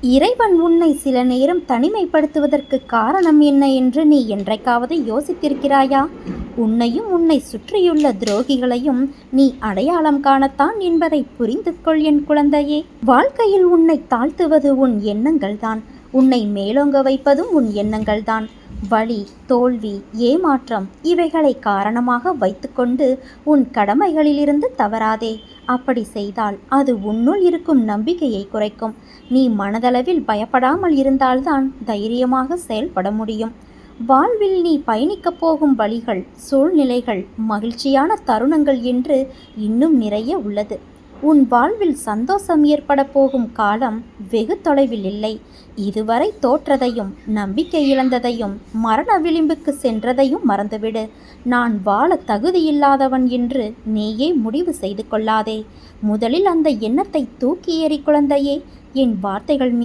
இறைவன் உன்னை சில நேரம் தனிமைப்படுத்துவதற்கு காரணம் என்ன என்று நீ என்றைக்காவது யோசித்திருக்கிறாயா? உன்னையும் உன்னை சுற்றியுள்ள துரோகிகளையும் நீ அடையாளம் காணத்தான் என்பதை புரிந்து கொள் என் குழந்தையே. வாழ்க்கையில் உன்னை தாழ்த்துவது உன் எண்ணங்கள்தான். உன்னை மேலோங்க வைப்பதும் உன் எண்ணங்கள்தான். வலி, தோல்வி, ஏமாற்றம் இவைகளை காரணமாக வைத்துக்கொண்டு உன் கடமைகளிலிருந்து தவறாதே. அப்படி செய்தால் அது உன்னுள் இருக்கும் நம்பிக்கையை குறைக்கும். நீ மனதளவில் பயப்படாமல் இருந்தால்தான் தைரியமாக செயல்பட முடியும். வாழ்வில் நீ பயணிக்கப் போகும் வழிகள், சூழ்நிலைகள், மகிழ்ச்சியான தருணங்கள் என்று இன்னும் நிறைய உள்ளது. உன் வாழ்வில் சந்தோஷம் ஏற்பட போகும் காலம் வெகு தொலைவில் இல்லை. இதுவரை தோற்றதையும் நம்பிக்கை இழந்ததையும் மரண விளிம்புக்கு சென்றதையும் மறந்துவிடு. நான் வாழ தகுதியில்லாதவன் என்று நீயே முடிவு செய்து கொள்ளாதே. முதலில் அந்த எண்ணத்தை தூக்கி எறி குழந்தையே. என் வார்த்தைகள்